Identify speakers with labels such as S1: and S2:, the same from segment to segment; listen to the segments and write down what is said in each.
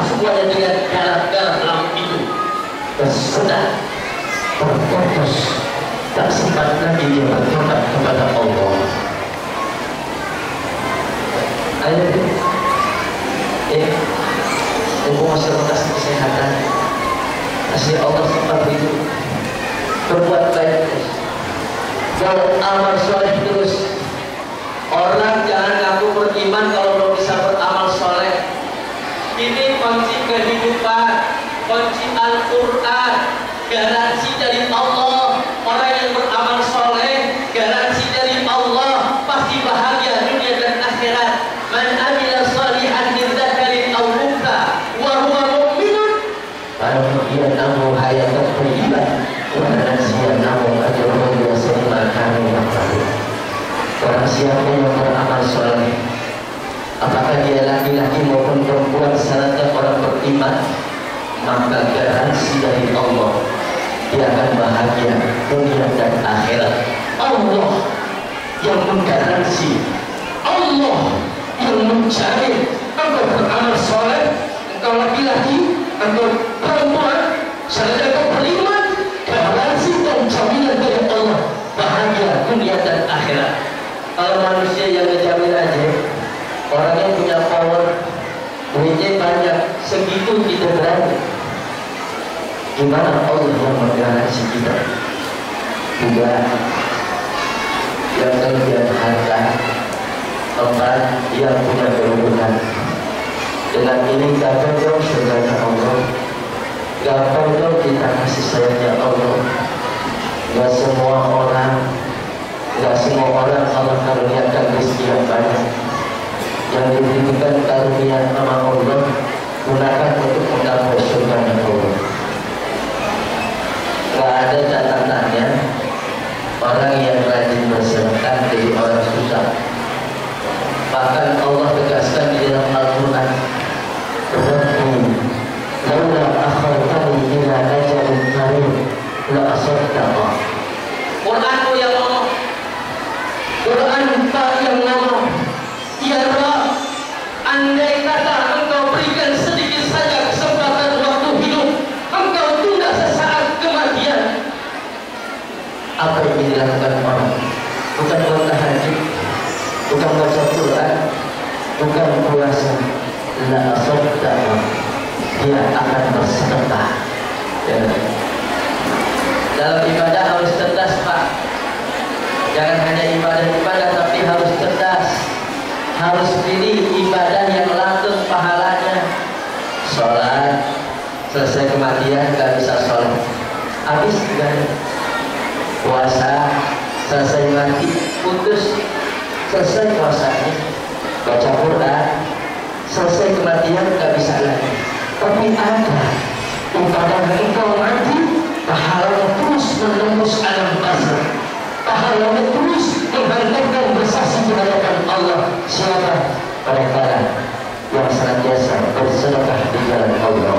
S1: semuanya dengan garap-garap langit itu. Dan sudah terputus, tak sempat lagi dia bertobat kepada Allah. Ayo, ibu masih kasih kesehatan, kasih Allah sempat itu berbuat baik terus, beramal soleh terus. Orang jangan ngaku beriman kalau belum bisa beramal soleh. Ini kunci kehidupan, kunci Al-Quran, garansi dari Allah. Orang yang beramal soleh, garansi dari Allah, pasti bahagia dunia dan akhirat. Man amila shalihan min dzakarin aw untha wa huwa mu'minun falyahyiyannahu hayatan thayyibah wa lanajziyannahu ajrahum bi ahsani ma kanu ya'malun. Orang siapa yang beramal soleh, apakah dia laki-laki maupun perempuan, syaratnya orang beriman, maka garansi dari Allah dia akan bahagia dunia dan akhirat. Allah yang menggaransi, Allah yang menjamin engkau beramal soleh, engkau laki-laki, engkau perempuan, syaratnya engkau beriman, garansi dan jaminan dari Allah bahagia dunia dan akhirat. Kalau manusia yang ngejamin aja, orang yang punya power, duitnya banyak, segitu kita berani. Gimana Allah yang menggaransi kita? Juga yang kelebihan harta, tempat yang punya kerubutan. Dengan ini gagal dong surga Allah, gagal dong kita kasih sayangnya Allah. Gak semua orang Allah karuniakan rezeki yang banyak. Yang diberikan karunia nama Allah, gunakan untuk mencapai surga Allah. Gak ada catatannya orang yang rajin bersedekah dari orang susah. Bahkan Allah tegaskan di dalam Al-Quran, Rabbi laula akhartani ila ajalin qarib la asaddaq. Quranku yang ngomong, Quran yang ngomong, ya Rabb, andai kata engkau berikan sedikit saja kesempatan waktu hidup, engkau tunda sesaat kematian. Apa yang dilakukan orang? Bukan bertahajud, bukan baca Quran, bukan puasa. La asaddaq, dia akan bersedekah. Ya. Dalam ibadah harus cerdas, Pak. Jangan hanya ibadah-ibadah, tapi harus cerdas. Harus pilih ibadah yang langsung pahalanya. Sholat, selesai kematian gak bisa sholat, habis kan. Puasa, selesai mati, putus, selesai puasanya. Baca Quran, selesai kematian gak bisa lagi. Tapi ada ibadah engkau mati, pahalanya terus menembus alam barzakh, pahalanya terus menghantarkan bersaksi di hadapan Allah. Siapa? Mereka yang senantiasa bersedekah di jalan Allah.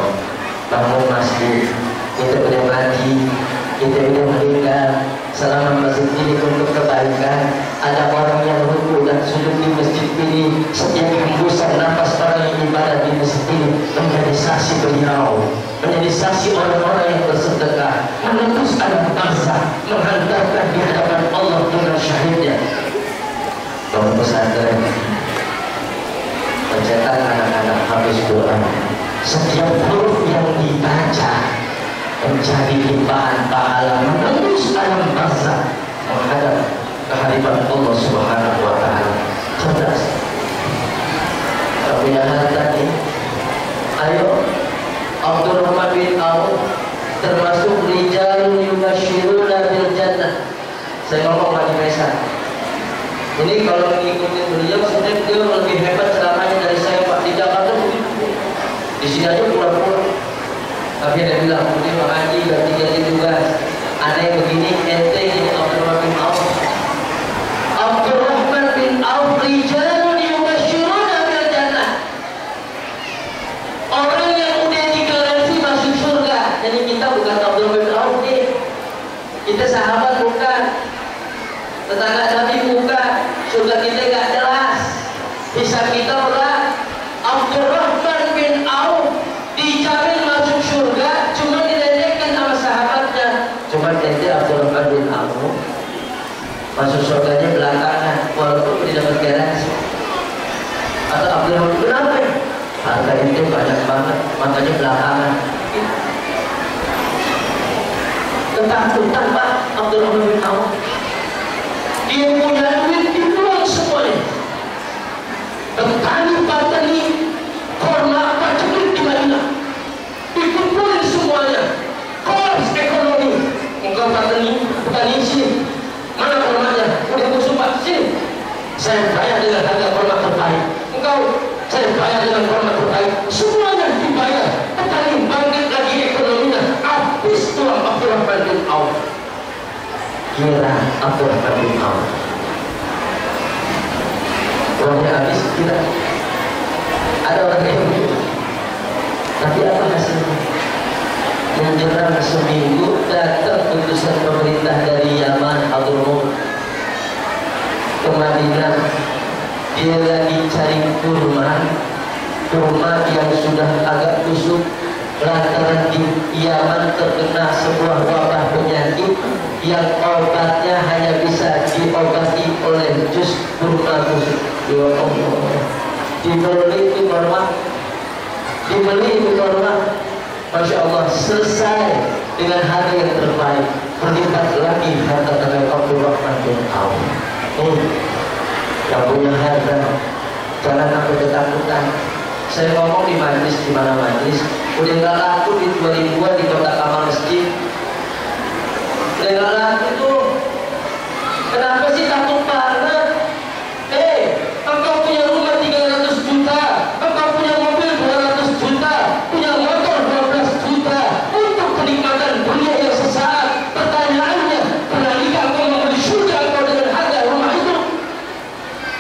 S1: Bangun masjid, kita boleh mati, kita boleh meninggal, selama masjid ini untuk kebaikan. Ada orang yang rukuk dan sujud di masjid ini, setiap hembusan nafas orang yang ibadah di masjid ini menjadi saksi beliau, menjadi saksi orang-orang yang bersedekah, menembus alam barzakh, menghantarkan di hadapan Allah dengan syahidnya. Bangun pesantren, mencetak anak-anak habis doa, setiap huruf yang dibaca menjadi limpahan pahala menembus alam barzakh menghadap kehadiran Allah Subhanahu wa Ta'ala. Cerdas. Punya harta ini. Ayo, Abdurrahman bin Auf termasuk rijalun yubasyiruna bil jannah. Saya ngomong Pak Mesa. Ini kalau mengikuti beliau, sebenarnya beliau lebih hebat ceramahnya dari saya, Pak. Di Jakarta begitu. Di sini aja pura-pura. Tapi dia bilang, ini mengaji ganti-ganti tugas. Aneh begini, ente ini Abdurrahman bin Auf. Abdurrahman bin Auf rijalun yubasyiruna bil jannah. Orang yang udah digaransi masuk surga. Jadi kita bukan Abdurrahman bin Auf nih. Kita sahabat bukan, tetangga Nabi bukan. Surga kita gak jelas, hisab kita berat. Abdurrahman bin Auf masuk surganya belakangan walaupun tidak dapat garansi. Atau Abdurrahman kenapa? Harga itu banyak banget makanya belakangan. Ketakutan Pak Abdurrahman bin Auf. Dia punya duit dibuang semuanya. Petani korma apa cekik di Madinah dikumpulin semuanya. Kolaps ekonomi. Engkau petani sini mana kormanya? Udah aku sumpah sini saya bayar dengan harga korma terbaik. Engkau saya bayar dengan korma terbaik. Semuanya dibayar. Petani bangkit lagi ekonominya. Habis tuang Abdurrahman bin Auf. Kira Abdurrahman bin Auf uangnya habis, kira ada orang yang begitu. Tapi apa hasilnya? Menjelang seminggu datang utusan pemerintah dari Yaman Abdurrahman ke Madinah. Dia lagi cari kurma yang sudah agak busuk lantaran di Yaman terkena sebuah wabah penyakit yang obatnya hanya bisa diobati oleh jus kurma busuk. Ya Allah, dibeli itu kurma, Masya Allah, selesai dengan harga yang terbaik, berlipat lagi harga dengan Abdurrahman bin Auf. Yang punya harga jangan sampai ketakutan. Saya ngomong di majlis, di mana majlis udah nggak laku di 2000-an di kota Kamal Masjid. Udah nggak laku tuh. Kenapa sih takut banget? Engkau punya rumah 300 juta, engkau punya mobil 200 juta, punya motor 12 juta untuk kenikmatan dunia yang sesaat. Pertanyaannya, beranikah engkau membeli surga engkau dengan harga rumah itu?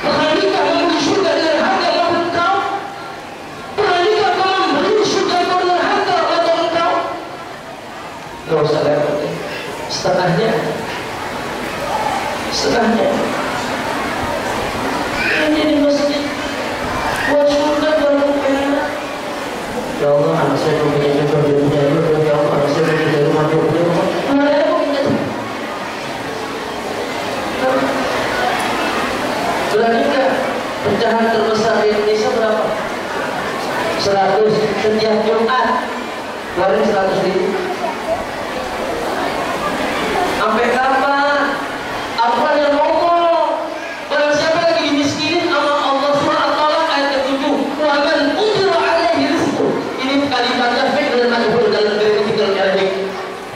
S1: Beranikah membeli surga dengan harga mobil engkau? Beranikah engkau membeli surga engkau dengan harga motor engkau? Gak usah repot. Setengahnya ini di masjid buat surga baru enak. Ya Allah, anak saya belum punya jodoh, dia punya jodoh. Ya Allah, anak saya belum punya rumah, dia punya rumah. Mana aku punya? Berani nggak? Pecahan terbesar di Indonesia berapa? 100 setiap Jumat. Keluarin 100 ribu. Sampai kapan? Apa yang ngomong? Barang siapa lagi dimiskinin sama Allah SWT ayat ke-7, wa man qudira alaihi rizquh. Ini kalimatnya fi'il dan majhul dalam grammatikal Arabic.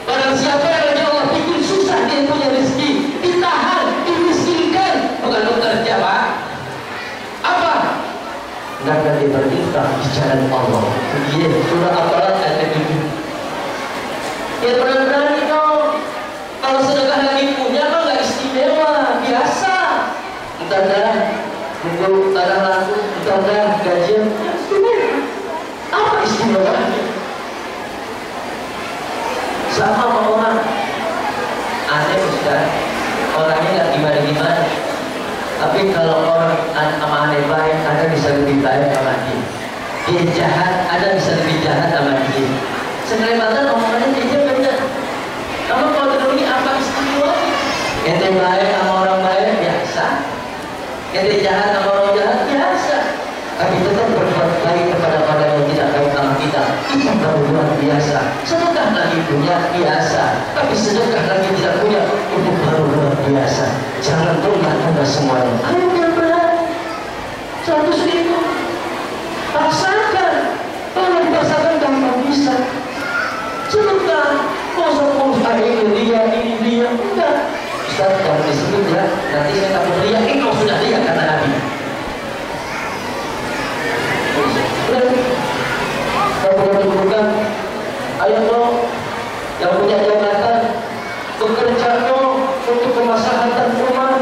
S1: Barang siapa yang lagi Allah bikin susah dia punya rezeki, ditahan, dimiskinkan, bukan bekerja Pak. Apa? Hendaknya dia berinfak di jalan Allah. Iya, surah Al-Baqarah ayat ke-7. Ya berani dong. Kalau sedekah lagi punya mah nggak istimewa, biasa. Entar dah, nunggu tanah laku, entar dah gajian, ya istimewa. Apa istimewanya? Sama orang aneh Ustaz, orangnya nggak gimana-gimana. Tapi kalau orang sama aneh baik, ada bisa lebih baik sama dia. Dia jahat, ada bisa lebih jahat sama dia. Sekelebatan omongannya dia benar. Kamu kalau ini apa istimewa? Ente baik sama orang baik biasa, ente jahat sama orang jahat biasa. Tapi tetap berbuat baik kepada orang yang tidak baik sama kita, itu baru luar biasa. Sedekah lagi punya biasa, tapi sedekah lagi tidak punya, itu baru luar biasa. Jangan tunda-tunda semuanya. Ayo berat 100 ribu, paksakan. Kalau dipaksakan gampang bisa. Sedekah. Masa ini dia enggak. Ustaz, kamu disebut ya, nanti saya takut riak. Kau sudah riak kata Nabi. Kalau bukan ayo dong yang punya jabatan, bekerja dong untuk kemaslahatan umat,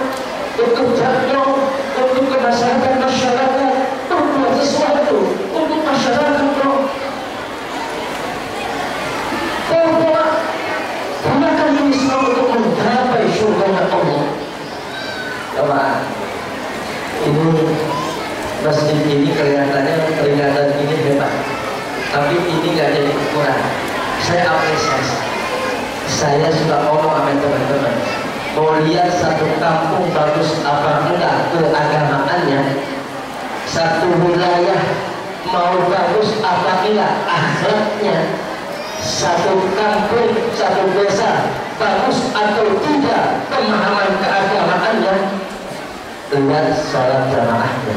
S1: bekerja dong untuk kemaslahatan masyarakat, berbuat sesuatu untuk masyarakat dong. Gunakan ini semua untuk menggapai surganya Allah. Coba ini masjid ini kelihatan ini hebat, tapi ini nggak jadi ukuran. Saya apresiasi. Saya suka ngomong sama teman-teman, mau lihat satu kampung bagus apa enggak keagamaannya, satu wilayah mau bagus apa enggak akhlaknya, satu kampung, satu desa bagus atau tidak pemahaman keagamaannya, lihat sholat jamaahnya.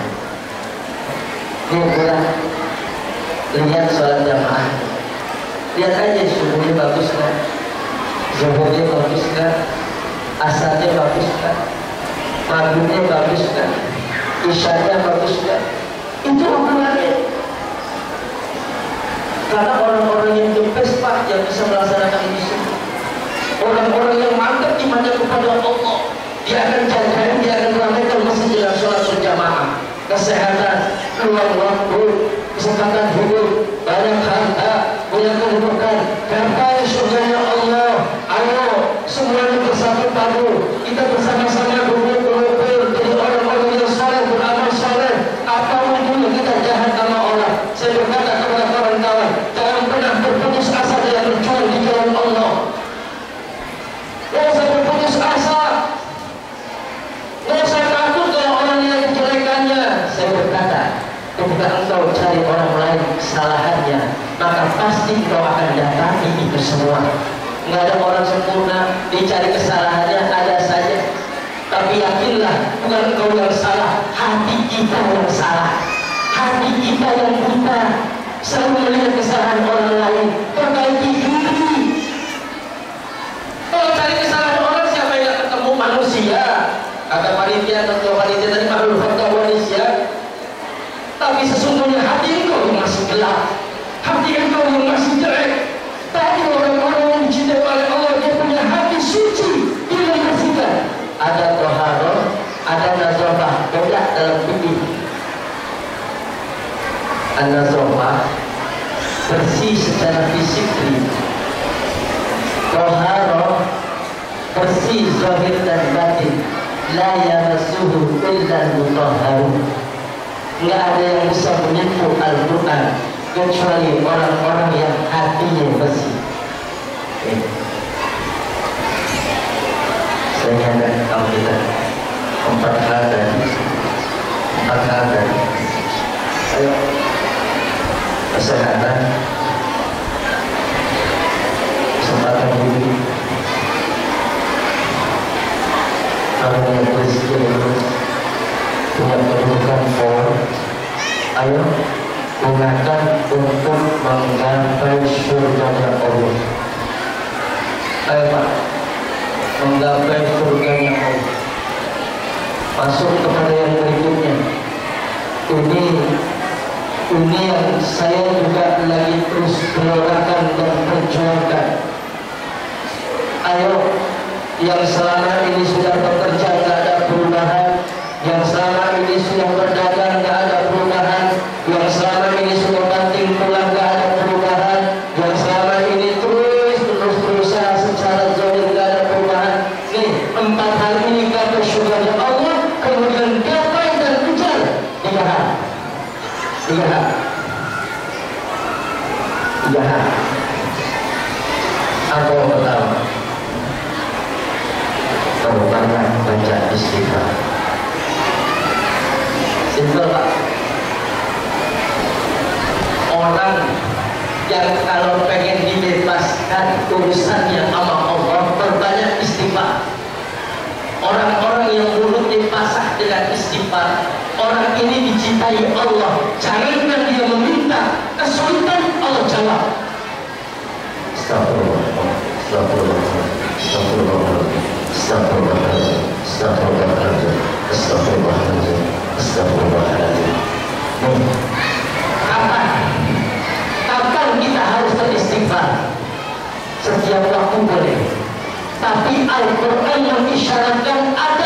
S1: Lihat sholat jamaah, lihat aja subuhnya bagus kan, zuhurnya bagus kan, asarnya bagus kan, maghribnya bagus kan, isyanya bagus kan. Itu ukurannya. Karena orang-orang yang depes Pak, yang bisa melaksanakan ini semua, orang-orang yang mantap imannya kepada Allah, dia akan jagain, dia akan ramaikan masjid dalam sholat berjamaah. Kesehatan, luang waktu, kesempatan hidup, banyak harta, banyak kedudukan, gapai surganya Allah. Ayo semuanya bersatu padu, kita bersama-sama berkumpul jadi orang-orang yang saleh, beramal saleh. Apapun dulu kita jahat sama orang. Saya berkata kepada kawan-kawan, jangan pernah berputus asa dalam berjuang di jalan Allah. Jangan usah berputus asa, jangan usah takut kalau orang yang kejelekannya. Saya berkata, ketika engkau cari orang lain kesalahannya, maka pasti engkau akan datangi itu semua. Nggak ada orang sempurna, dicari kesalahannya ada saja. Tapi yakinlah, bukan engkau yang salah, hati kita yang salah, hati kita yang buta, selalu melihat kesalahan orang lain. Perbaiki diri. Kalau cari kesalahan orang, siapa yang ketemu manusia? Kata panitia, ketua panitia tadi makhluk fakta manusia. Tapi sesungguhnya hati engkau yang masih gelap, hati engkau yang masih jelek. Tadi orang-orang yang dicintai oleh Allah, dia punya hati suci, dia membersihkan. Ada toharoh, ada nazofah, beda dalam fikih. An-nazofah bersih secara fisik, toharoh bersih zahir dan batin. La yamassuhu illa al-mutahharun. Nggak ada yang bisa menyentuh Al-Quran kecuali orang-orang yang hatinya bersih. Saya ingatkan kamu kita empat hal tadi. Ayo, kesehatan, kesempatan hidup, orang yang bersih, punya kedudukan power. Ayo gunakan untuk menggapai surganya Allah. Ayo Pak, menggapai surganya Allah. Masuk kepada yang berikutnya. Ini yang saya juga lagi terus gelorakan dan perjuangkan. Ayo, yang selama ini sudah bekerja tidak ada perubahan, yang selama ini sudah berdagang tidak ada perubahan, yang selama ini sudah banting tulang tidak ada perubahan, yang selama ini terus berusaha secara zahir tidak ada perubahan. Nih, empat hal ini kata syurganya Allah, kemudian gapai dan kejar. Tiga hal. Apa yang pertama? Banyak baca istighfar. Simpel Pak. Orang yang kalau pengen dibebaskan urusannya sama Allah, berbanyak istighfar. Orang-orang yang mulutnya basah dengan istighfar, orang ini dicintai Allah. Jangankan dia meminta kesulitan, Allah jawab. Astagfirullah, astagfirullah, astagfirullah, astagfirullah, astagfirullah, astagfirullah, astagfirullah. Kapan kita harus beristighfar? Setiap waktu boleh. Tapi Al-Quran mengisyaratkan ada